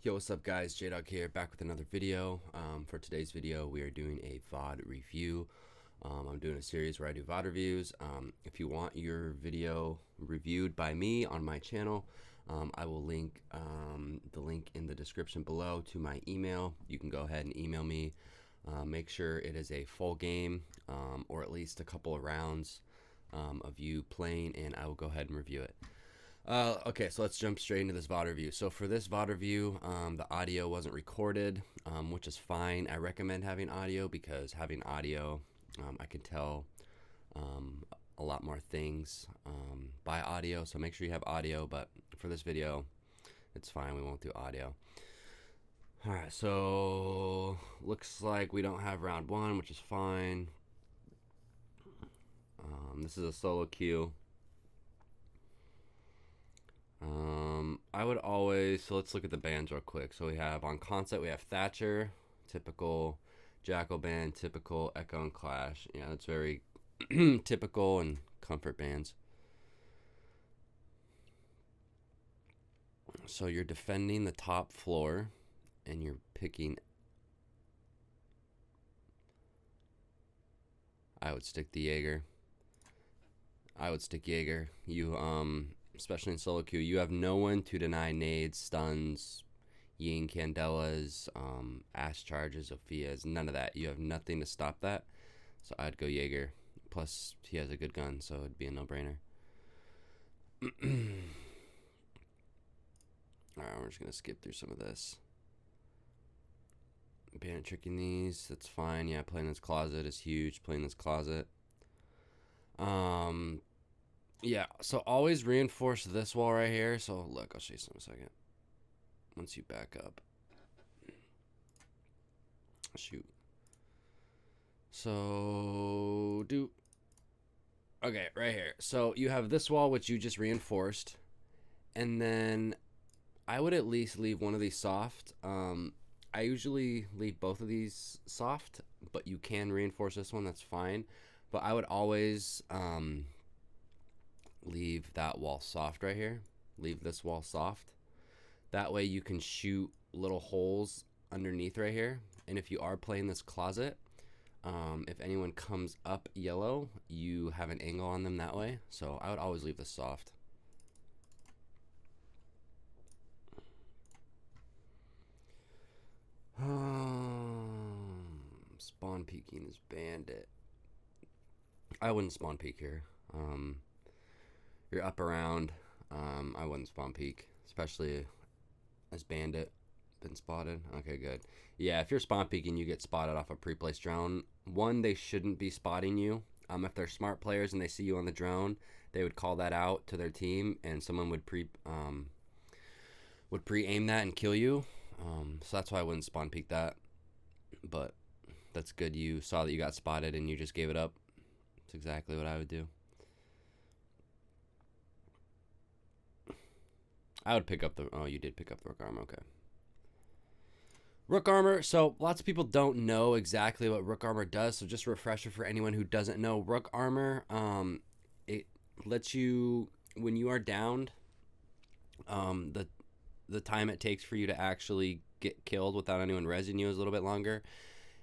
Yo, what's up guys, J-Dog here, back with another video. For today's video, we are doing a VOD review. I'm doing a series where I do VOD reviews. If you want your video reviewed by me on my channel, I will link the link in the description below to my email. You can go ahead and email me. Make sure it is a full game, or at least a couple of rounds of you playing, and I will go ahead and review it. Okay, so let's jump straight into this VOD review. So for this VOD review, the audio wasn't recorded, which is fine. I recommend having audio because having audio, I can tell a lot more things by audio. So make sure you have audio, but for this video, it's fine. We won't do audio. All right, so looks like we don't have round one, which is fine. This is a solo queue. I would always, so let's look at the bands real quick. So we have on concert, we have Thatcher, typical Jackal band, typical Echo and Clash. Yeah, that's very typical and comfort bands. So you're defending the top floor and you're picking. I would stick the Jaeger. You, especially in solo queue, you have no one to deny nades, stuns, yin candelas, ash charges, Sophia's, none of that. You have nothing to stop that. So I'd go Jaeger. Plus, he has a good gun, so it'd be a no-brainer. Alright, we're just going to skip through some of this. Bandit tricking these, that's fine. Yeah, playing this closet is huge. Playing this closet. Yeah, so always reinforce this wall right here. So look, I'll show you some in a second. Once you back up. Shoot. So okay, right here. So you have this wall which you just reinforced, and then I would at least leave one of these soft. I usually leave both of these soft, but you can reinforce this one, that's fine. But I would always leave that wall soft right here. Leave this wall soft. That way you can shoot little holes underneath right here. And if you are playing this closet, if anyone comes up yellow, you have an angle on them that way. So I would always leave this soft. Spawn peeking is bandit. I wouldn't spawn peek here. You're up around. I wouldn't spawn peek, especially as bandit. Been spotted. Okay, good. Yeah, if you're spawn peeking, you get spotted off a pre-placed drone. One, they shouldn't be spotting you. If they're smart players and they see you on the drone, they would call that out to their team, and someone would pre-aim that and kill you. So that's why I wouldn't spawn peek that. But that's good. You saw that you got spotted and you just gave it up. That's exactly what I would do. I would pick up the... Oh, you did pick up the Rook Armor. Okay. Rook Armor. So, lots of people don't know exactly what Rook Armor does. So, just a refresher for anyone who doesn't know. Rook Armor, it lets you... When you are downed, the time it takes for you to actually get killed without anyone rezzing you is a little bit longer.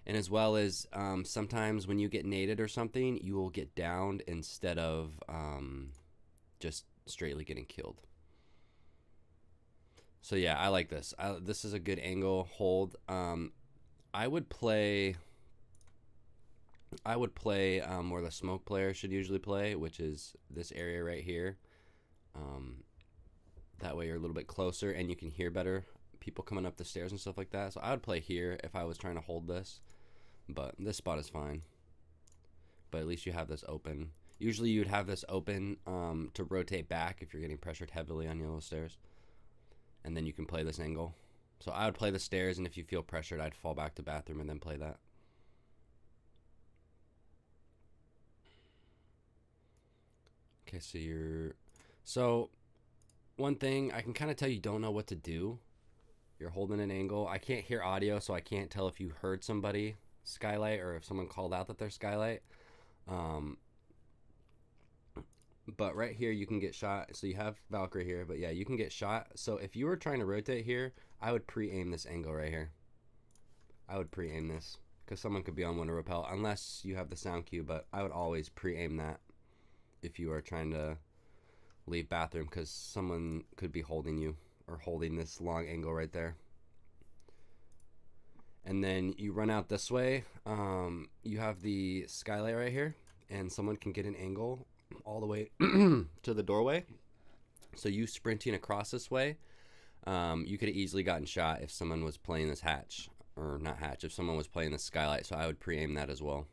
And as well as sometimes when you get naded or something, you will get downed instead of just straightly getting killed. So yeah, I like this. This is a good angle hold. I would play where the smoke player should usually play, which is this area right here. That way you're a little bit closer and you can hear better people coming up the stairs and stuff like that. So I would play here if I was trying to hold this, but this spot is fine. But at least you have this open. Usually you'd have this open to rotate back if you're getting pressured heavily on yellow stairs. And then you can play this angle. So I would play the stairs, and if you feel pressured, I'd fall back to bathroom and then play that. Okay, so one thing, I can kind of tell you don't know what to do. You're holding an angle. I can't hear audio, so I can't tell if you heard somebody skylight or if someone called out that they're skylight. But right here you can get shot. So you have Valkyrie here, but yeah, you can get shot. So if you were trying to rotate here, I would pre-aim this angle right here. I would pre-aim this because someone could be on one to repel unless you have the sound cue, but I would always pre-aim that if you are trying to leave bathroom because someone could be holding you or holding this long angle right there. And then you run out this way. You have the skylight right here, and someone can get an angle all the way to the doorway. So you sprinting across this way, you could have easily gotten shot if someone was playing this hatch, or not hatch, if someone was playing the skylight. So I would pre-aim that as well.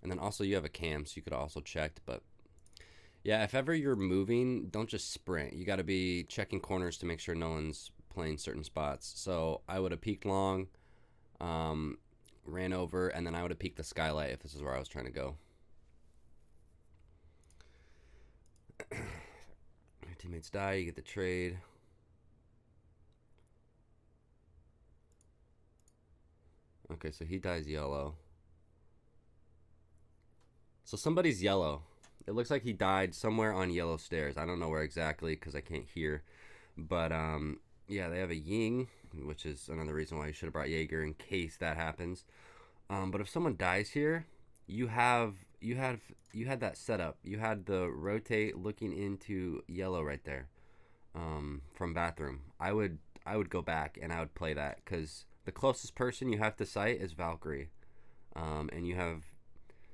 And then also you have a cam, so you could also checked. But yeah, if ever you're moving, don't just sprint. You got to be checking corners to make sure no one's playing certain spots. So I would have peeked long, ran over, and then I would have peeked the skylight if this is where I was trying to go. Your teammates die, you get the trade. Okay, so he dies yellow. So somebody's yellow. It looks like he died somewhere on yellow stairs. I don't know where exactly because I can't hear. But yeah, they have a Ying, which is another reason why you should have brought Jaeger in case that happens. But if someone dies here, you had that setup. You had the rotate looking into yellow right there, from bathroom. I would go back and I would play that because the closest person you have to sight is Valkyrie, and you have,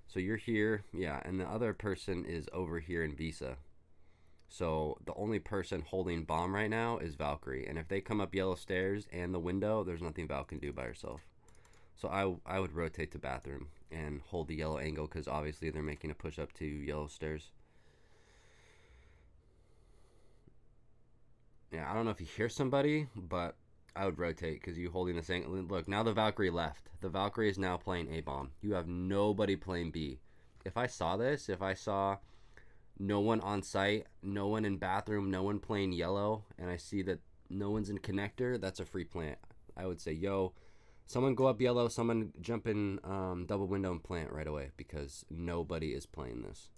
so you're here, yeah, and the other person is over here in Visa. So the only person holding bomb right now is Valkyrie, and if they come up yellow stairs and the window, there's nothing Val can do by herself. So I would rotate to bathroom and hold the yellow angle because obviously they're making a push up to yellow stairs. Yeah, I don't know if you hear somebody, but I would rotate because you holding this angle. Look, now the Valkyrie left. The Valkyrie is now playing A bomb. You have nobody playing B. If I saw this, if I saw no one on site, no one in bathroom, no one playing yellow, and I see that no one's in connector, that's a free plant. I would say, yo, someone go up yellow, someone jump in double window and plant right away because nobody is playing this.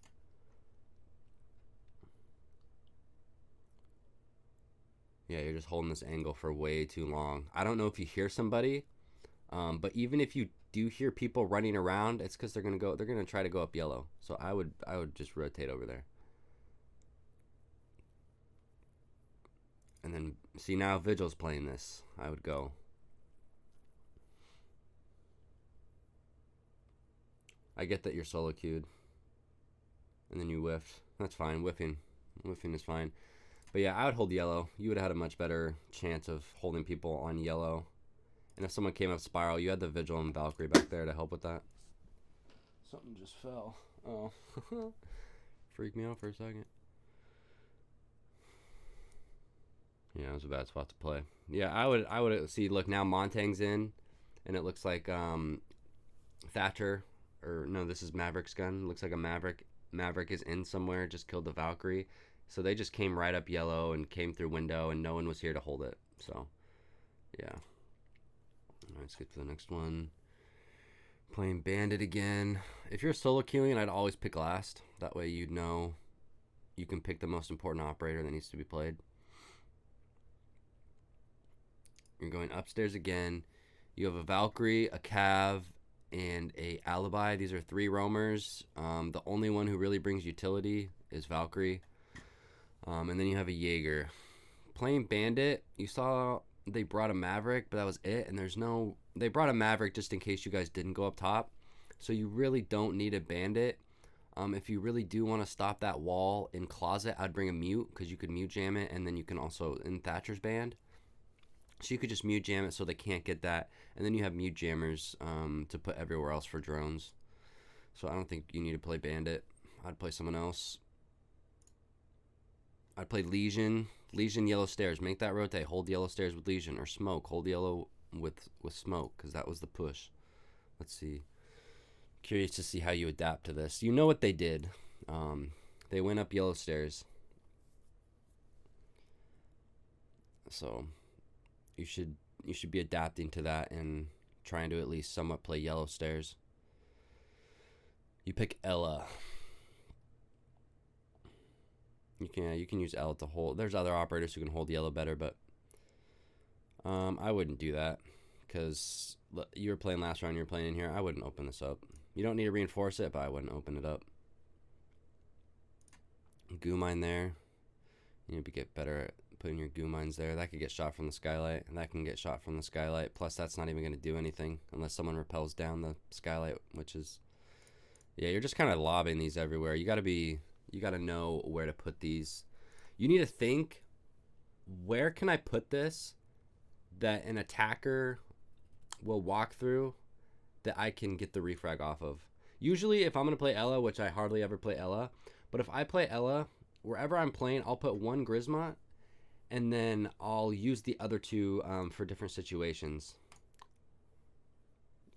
Yeah, you're just holding this angle for way too long. I don't know if you hear somebody, but even if you do hear people running around, it's because they're gonna try to go up yellow. So I would just rotate over there. And then see, now Vigil's playing this. I would go. I get that you're solo queued. And then you whiffed. That's fine. Whiffing is fine. But yeah, I would hold yellow. You would have had a much better chance of holding people on yellow. And if someone came up spiral, you had the Vigil and Valkyrie back there to help with that. Something just fell. Oh. Freaked me out for a second. Yeah, it was a bad spot to play. Yeah, I would see, look, now Montang's in, and it looks like Thatcher, or no, this is Maverick's gun. Looks like a Maverick. Maverick is in somewhere, just killed the Valkyrie. So they just came right up yellow and came through window, and no one was here to hold it. So, yeah. All right, let's get to the next one. Playing Bandit again. If you're solo queuing, I'd always pick last. That way you'd know you can pick the most important operator that needs to be played. You're going upstairs again. You have a Valkyrie, a Cav, and a Alibi. These are 3 roamers. The only one who really brings utility is Valkyrie. And then you have a Jaeger. Playing Bandit, you saw they brought a Maverick, but that was it. And there's no... They brought a Maverick just in case you guys didn't go up top. So you really don't need a Bandit. If you really do want to stop that wall in Closet, I'd bring a Mute, because you could Mute Jam it. And then you can also, in Thatcher's band, so you could just Mute Jam it so they can't get that. And then you have Mute Jammers to put everywhere else for drones. So I don't think you need to play Bandit. I'd play someone else. I'd play Legion. Legion yellow stairs. Make that rotate. Hold yellow stairs with Legion. Or Smoke. Hold yellow with Smoke, because that was the push. Let's see. Curious to see how you adapt to this. You know what they did. They went up yellow stairs. So you should be adapting to that and trying to at least somewhat play yellow stairs. You pick Ella. You can use L to hold. There's other operators who can hold yellow better, but I wouldn't do that because you were playing last round. You're playing in here. I wouldn't open this up. You don't need to reinforce it, but I wouldn't open it up. Goo mine there. You need to get better at putting your goo mines there. That could get shot from the skylight, and that can get shot from the skylight. Plus, that's not even going to do anything unless someone repels down the skylight, which is, yeah, you're just kind of lobbing these everywhere. You got to know where to put these. You need to think, where can I put this that an attacker will walk through that I can get the refrag off of. Usually, if I'm going to play Ella, which I hardly ever play Ella, but if I play Ella, wherever I'm playing, I'll put one Grismot, and then I'll use the other two for different situations.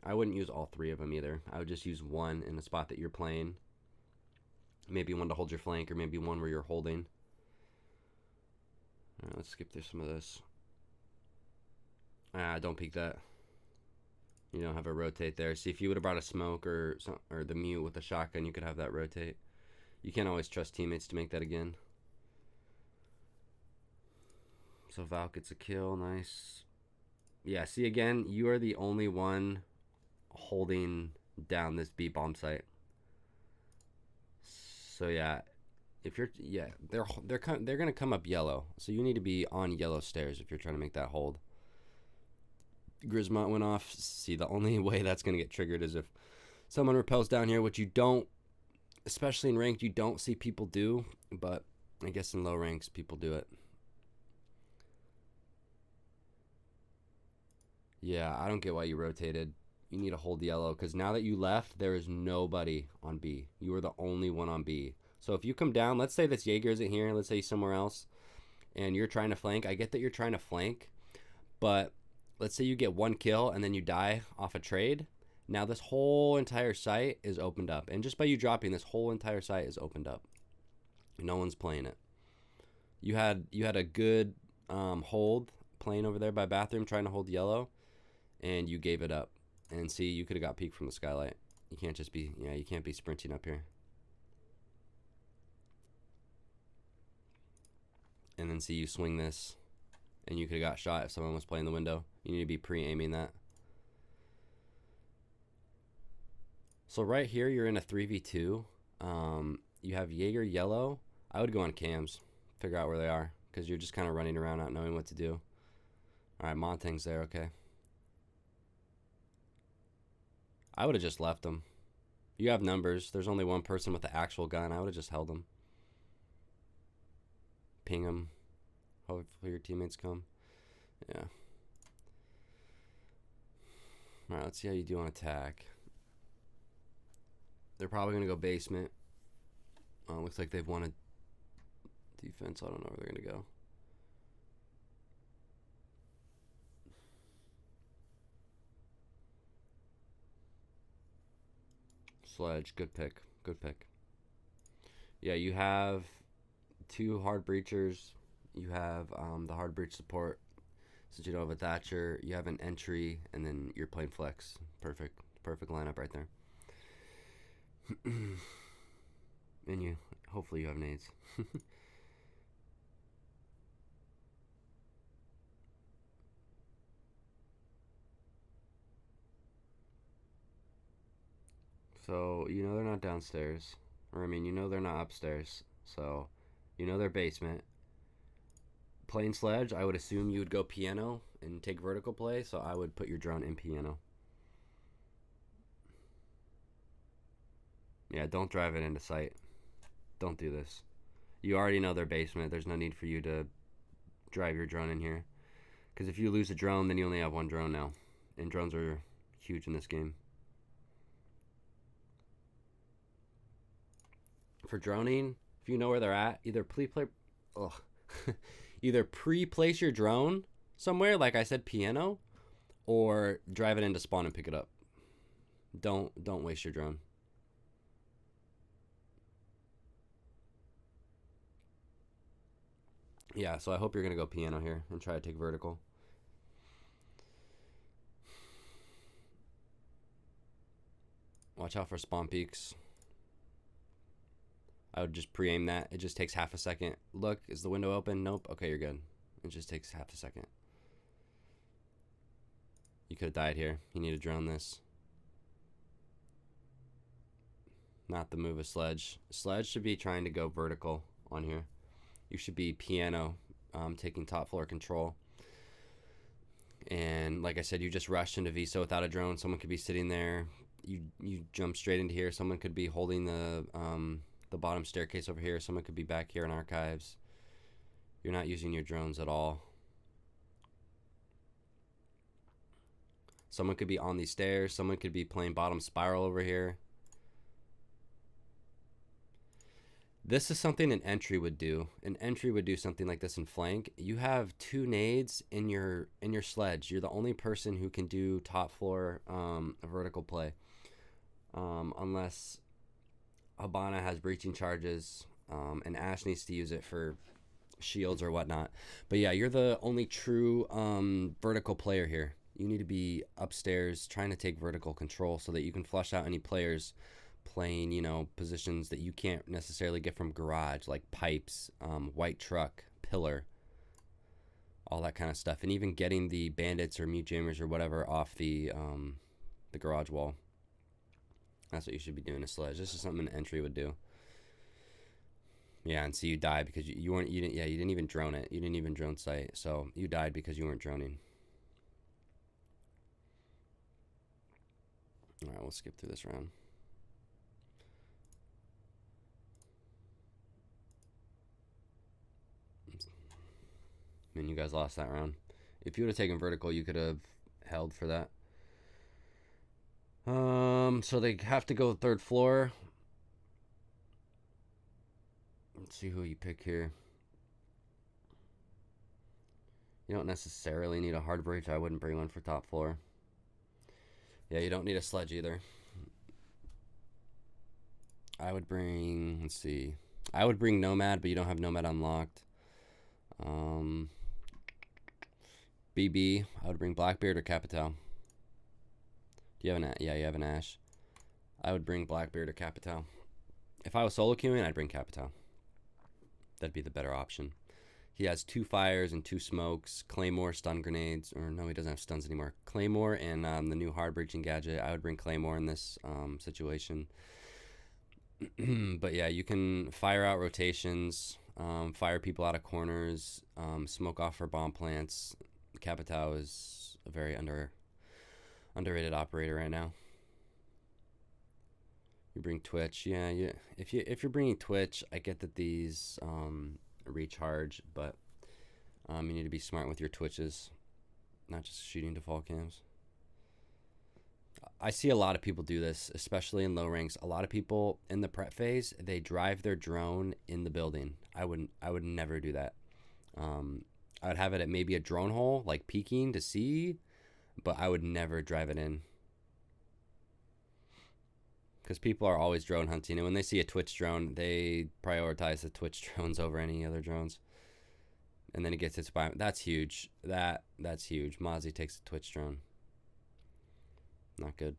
I wouldn't use all three of them either. I would just use one in the spot that you're playing. Maybe one to hold your flank, or maybe one where you're holding. All right, let's skip through some of this. Don't peek that. You don't have a rotate there. See, if you would have brought a smoke or the mute with a shotgun, you could have that rotate. You can't always trust teammates to make that again. So Val gets a kill. Nice. Yeah, see, again, you are the only one holding down this B bomb site. So yeah, if you're, yeah, they're gonna come up yellow. So you need to be on yellow stairs if you're trying to make that hold. Grismot went off. See, the only way that's going to get triggered is if someone repels down here, which you don't, especially in ranked, you don't see people do, but I guess in low ranks, people do it. Yeah, I don't get why you rotated. You need to hold yellow, because now that you left, there is nobody on B. You are the only one on B. So if you come down, let's say this Jaeger isn't here, let's say he's somewhere else, and you're trying to flank. I get that you're trying to flank, but let's say you get one kill and then you die off a trade. Now this whole entire site is opened up. And just by you dropping, this whole entire site is opened up. No one's playing it. You had a good hold playing over there by bathroom trying to hold yellow, and you gave it up. And see, you could have got peeked from the skylight. You can't just be, yeah, you can't be sprinting up here. And then see, you swing this, and you could have got shot if someone was playing the window. You need to be pre-aiming that. So right here, you're in a 3v2. You have Jaeger yellow. I would go on cams, figure out where they are, because you're just kind of running around not knowing what to do. All right, Montang's there, okay. I would have just left them. You have numbers. There's only one person with the actual gun. I would have just held them. Ping them. Hopefully your teammates come. Yeah. Alright, let's see how you do on attack. They're probably going to go basement. Looks like they've won a defense. I don't know where they're going to go. Sledge, good pick. Good pick. Yeah, you have two hard breachers. You have the hard breach support. Since you don't have a Thatcher, you have an entry, and then you're playing flex. Perfect. Perfect lineup right there. And you, hopefully you have nades. So, you know they're not downstairs. Or, I mean, you know they're not upstairs. So, you know they're basement. Playing sledge, I would assume you would go piano and take vertical play, so I would put your drone in piano. Yeah, don't drive it into sight. Don't do this. You already know their basement. There's no need for you to drive your drone in here. Because if you lose a drone, then you only have one drone now. And drones are huge in this game. For droning, if you know where they're at, either either pre-place your drone somewhere, like I said, piano, or drive it into spawn and pick it up. Don't waste your drone. Yeah, so I hope you're going to go piano here and try to take vertical. Watch out for spawn peaks. I would just pre-aim that. It just takes half a second. Look, is the window open? Nope. Okay, you're good. It just takes half a second. You could have died here. You need to drone this. Not the move of sledge. Sledge should be trying to go vertical on here. You should be piano, taking top floor control. And like I said, you just rushed into VSO without a drone. Someone could be sitting there. You jump straight into here. Someone could be holding the bottom staircase over here. Someone could be back here in archives. You're not using your drones at all. Someone could be on these stairs. Someone could be playing bottom spiral over here. This is something an entry would do. An entry would do something like this in flank. You have 2 nades in your sledge. You're the only person who can do top floor vertical play, unless Habana has breaching charges, and Ash needs to use it for shields or whatnot. But yeah, you're the only true vertical player here. You need to be upstairs trying to take vertical control so that you can flush out any players playing, you know, positions that you can't necessarily get from garage, like pipes, white truck, pillar, all that kind of stuff, and even getting the bandits or mute jammers or whatever off the garage wall. That's what you should be doing a sledge. This is something an entry would do. Yeah, and so you died because you didn't even drone it. You didn't even drone sight, so you died because you weren't droning. All right, we'll skip through this round. I mean, you guys lost that round. If you would have taken vertical, you could have held for that. So they have to go 3rd floor. Let's see who you pick here. You don't necessarily need a hard breach. I wouldn't bring one for top floor. Yeah, you don't need a sledge either. I would bring, let's see. I would bring Nomad, but you don't have Nomad unlocked. BB, I would bring Blackbeard or Capital. Do you have an, yeah, you have an Ash. I would bring Blackbeard or Capital. If I was solo queuing, I'd bring Capital. That'd be the better option. He has 2 fires and 2 smokes, Claymore, stun grenades, or no, he doesn't have stuns anymore. Claymore and the new hard breaching gadget. I would bring Claymore in this situation. But yeah, you can fire out rotations, fire people out of corners, smoke off for bomb plants. Capital is a very underrated operator right now. You bring Twitch, yeah. If you're bringing Twitch, I get that these recharge, but you need to be smart with your Twitches, not just shooting default cams. I see a lot of people do this, especially in low ranks. A lot of people in the prep phase, they drive their drone in the building. I would never do that. I would have it at maybe a drone hole, like peeking to see, but I would never drive it in. Because people are always drone hunting, and when they see a Twitch drone, they prioritize the Twitch drones over any other drones. And then it gets its by. That's huge. That's huge. Mozzie takes a Twitch drone. Not good.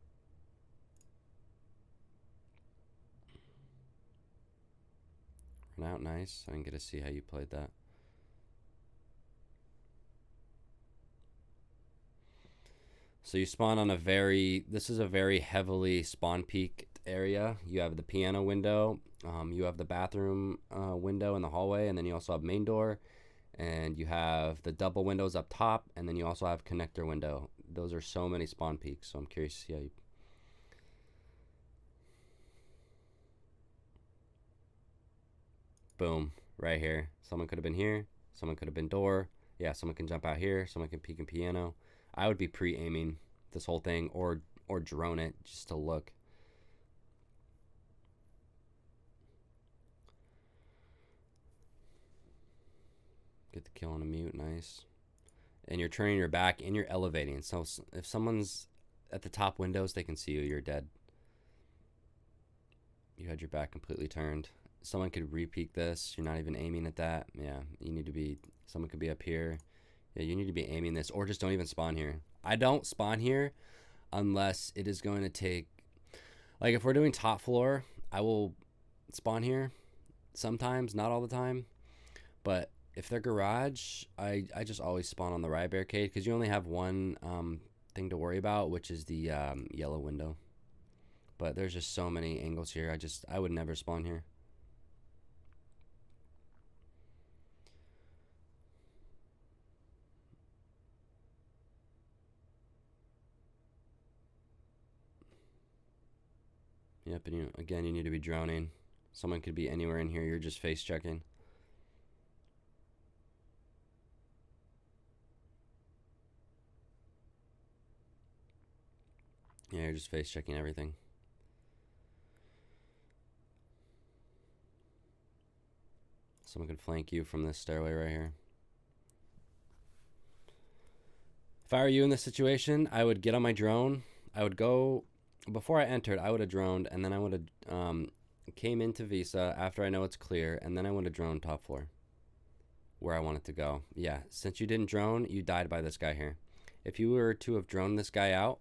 Run out, nice. I didn't get to see how you played that. So you spawn on this is a very heavily spawn peaked area. You have the piano window, you have the bathroom window in the hallway, and then you also have main door, and you have the double windows up top, and then you also have connector window. Those are so many spawn peaks, so I'm curious to see how you... Boom, right here. Someone could have been here, someone could have been door. Yeah, someone can jump out here, someone can peek in piano. I would be pre-aiming this whole thing or drone it just to look. Get the kill on a mute, nice. And you're turning your back and you're elevating. So if someone's at the top windows, they can see you, you're dead. You had your back completely turned. Someone could re-peek this. You're not even aiming at that. Yeah, you need to be, someone could be up here. Yeah, you need to be aiming this, or just don't even spawn here. I don't spawn here unless it is going to take, like if we're doing top floor, I will spawn here sometimes, not all the time. But if they're garage, I just always spawn on the right barricade because you only have one thing to worry about, which is the yellow window. But there's just so many angles here. I would never spawn here. Yep, and again, you need to be droning. Someone could be anywhere in here. You're just face checking. Yeah, you're just face checking everything. Someone could flank you from this stairway right here. If I were you in this situation, I would get on my drone. I would go, before I entered, I would have droned, and then I would have came into Visa after I know it's clear, and then I would have droned top floor where I want it to go. Yeah, since you didn't drone, you died by this guy here. If you were to have droned this guy out,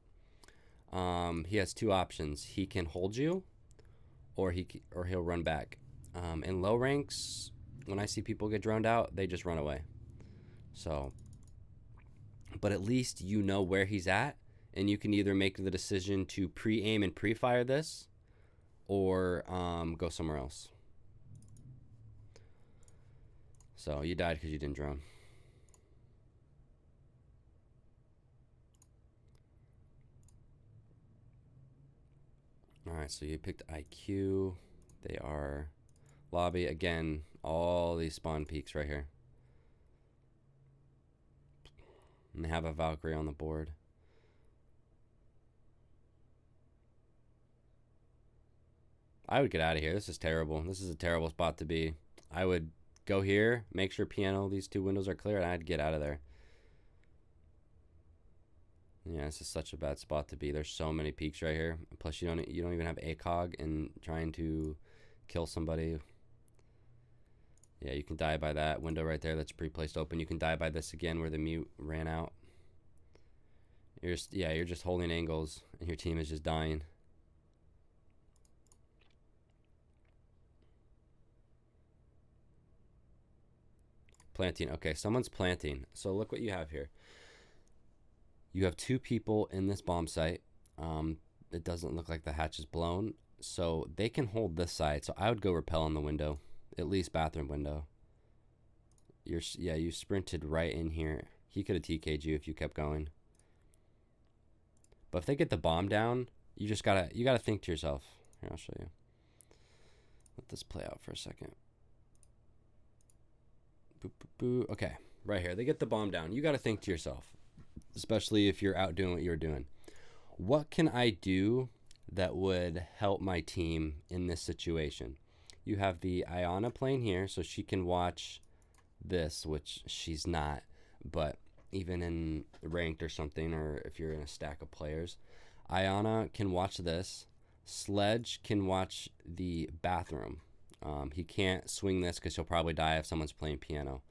he has two options. He can hold you, or he'll run back. In low ranks, when I see people get droned out, they just run away. So, but at least you know where he's at, and you can either make the decision to pre-aim and pre-fire this, or go somewhere else. So you died because you didn't drone. All right, so you picked IQ. They are lobby. Again, all these spawn peaks right here. And they have a Valkyrie on the board. I would get out of here. This is terrible. This is a terrible spot to be. I would go here, make sure piano, these two windows are clear, and I'd get out of there. Yeah, this is such a bad spot to be. There's so many peaks right here. Plus, you don't even have ACOG and trying to kill somebody. Yeah, you can die by that window right there that's pre-placed open. You can die by this again where the mute ran out. You're just holding angles, and your team is just dying. Planting. Okay, someone's planting. So look what you have here. You have two people in this bomb site. It doesn't look like the hatch is blown, so they can hold this side. So I would go rappel on the window, at least bathroom window. You sprinted right in here. He could have TK'd you if you kept going. But if they get the bomb down, you gotta think to yourself. Here, I'll show you. Let this play out for a second. Boop, boop, boop. Okay, right here. They get the bomb down. You gotta think to yourself, especially if you're out doing what you're doing. What can I do that would help my team in this situation? You have the Iana playing here, so she can watch this, which she's not, but even in ranked or something, or if you're in a stack of players, Iana can watch this. Sledge can watch the bathroom. He can't swing this because he'll probably die if someone's playing piano.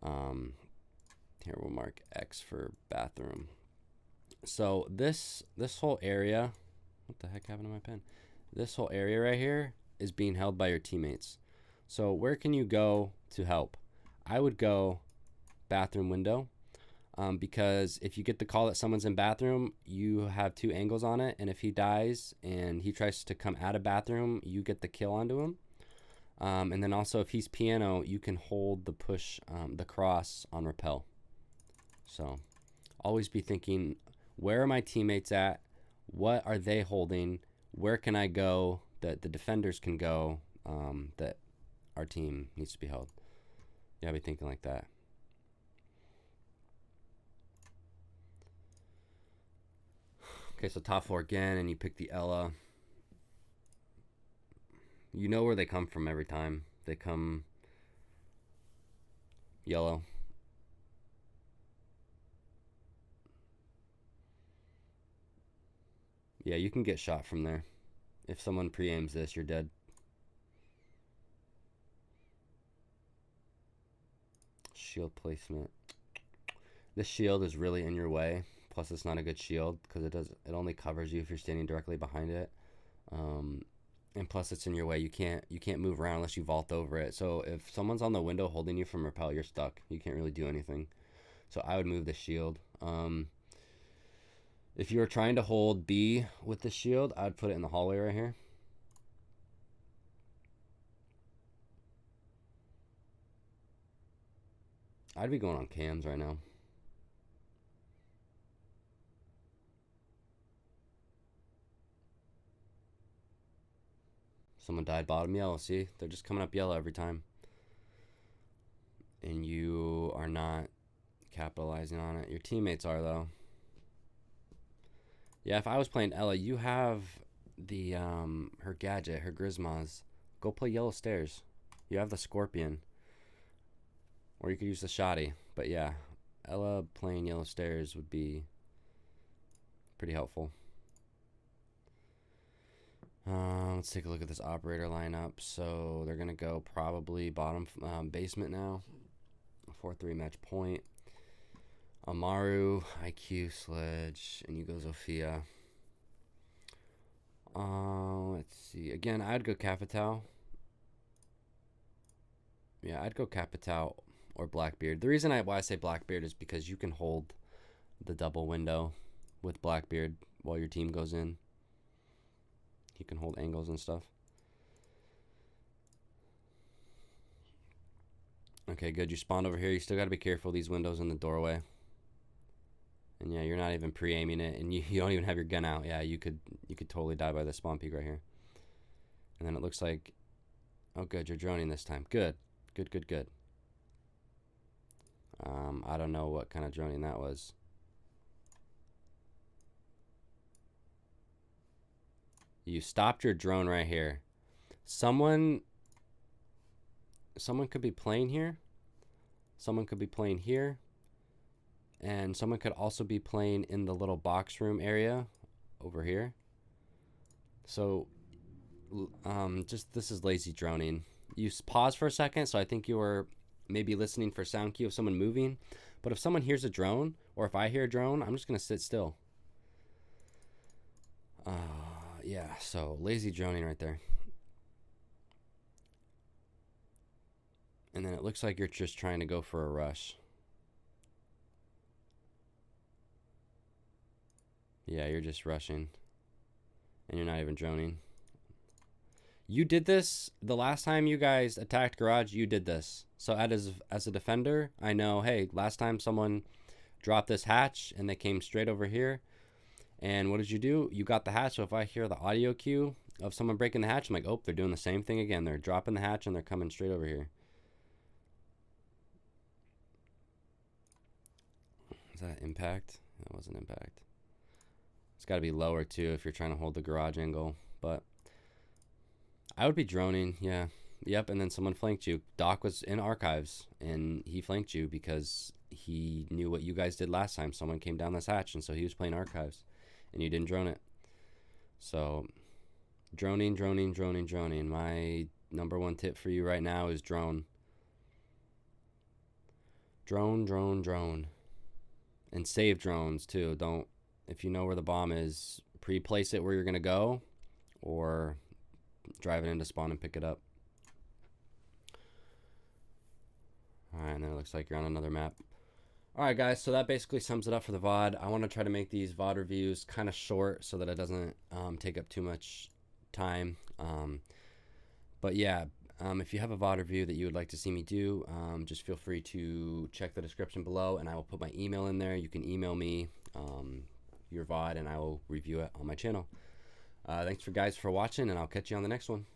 Here we'll mark X for bathroom. So this whole area, what the heck happened to my pen? This whole area right here is being held by your teammates. So where can you go to help? I would go bathroom window, because if you get the call that someone's in bathroom, you have two angles on it, and if he dies and he tries to come out of bathroom, you get the kill onto him. And then also if he's piano, you can hold the push, the cross on rappel. So always be thinking, where are my teammates at? What are they holding? Where can I go that the defenders can go, that our team needs to be held? Yeah, be thinking like that. Okay, so top four again, and you pick the Ella. You know where they come from every time. They come yellow. Yeah, you can get shot from there. If someone pre-aims this, you're dead. Shield placement. This shield is really in your way. Plus, it's not a good shield because it only covers you if you're standing directly behind it. and plus it's in your way. You can't move around unless you vault over it. So if someone's on the window holding you from rappel, you're stuck. You can't really do anything. So I would move the shield. If you were trying to hold B with the shield, I'd put it in the hallway right here. I'd be going on cams right now. Someone died bottom yellow. See, they're just coming up yellow every time. And you are not capitalizing on it. Your teammates are, though. Yeah, if I was playing Ella, you have the her gadget, her Grismas. Go play yellow stairs. You have the Scorpion. Or you could use the Shoddy. But yeah, Ella playing yellow stairs would be pretty helpful. Let's take a look at this operator lineup. So they're going to go probably bottom basement now. 4-3 match point. Amaru, IQ, Sledge, and you go Zofia. Let's see. Again, I'd go Capital. Yeah, I'd go Capital or Blackbeard. The reason why I say Blackbeard is because you can hold the double window with Blackbeard while your team goes in. He can hold angles and stuff. Okay, good. You spawned over here. You still got to be careful of these windows in the doorway. And yeah, you're not even pre-aiming it, and you don't even have your gun out. Yeah, you could totally die by the spawn peak right here. And then it looks like, oh good, you're droning this time. Good. I don't know what kind of droning that was. You stopped your drone right here. Someone could be playing here. Someone could be playing here. And someone could also be playing in the little box room area over here. So just this is lazy droning. You pause for a second, so I think you were maybe listening for sound cue of someone moving. But if someone hears a drone, or if I hear a drone, I'm just going to sit still. Yeah, so lazy droning right there. And then it looks like you're just trying to go for a rush. Yeah, you're just rushing. And you're not even droning. You did this the last time you guys attacked garage. You did this. So as a defender, I know, hey, last time someone dropped this hatch and they came straight over here. And what did you do? You got the hatch. So if I hear the audio cue of someone breaking the hatch, I'm like, oh, they're doing the same thing again. They're dropping the hatch and they're coming straight over here. Is that impact? That wasn't impact. It's got to be lower too if you're trying to hold the garage angle. But I would be droning, yeah. Yep, and then someone flanked you. Doc was in archives, and he flanked you because he knew what you guys did last time. Someone came down this hatch, and so he was playing archives, and you didn't drone it. So, droning. My number one tip for you right now is drone. Drone. And save drones, too. Don't, if you know where the bomb is, pre-place it where you're going to go, or drive it into spawn and pick it up. Alright, and then it looks like you're on another map. Alright guys, so that basically sums it up for the VOD. I want to try to make these VOD reviews kind of short so that it doesn't take up too much time. But yeah, if you have a VOD review that you would like to see me do, just feel free to check the description below and I will put my email in there. You can email me your VOD and I will review it on my channel. Thanks for guys for watching, and I'll catch you on the next one.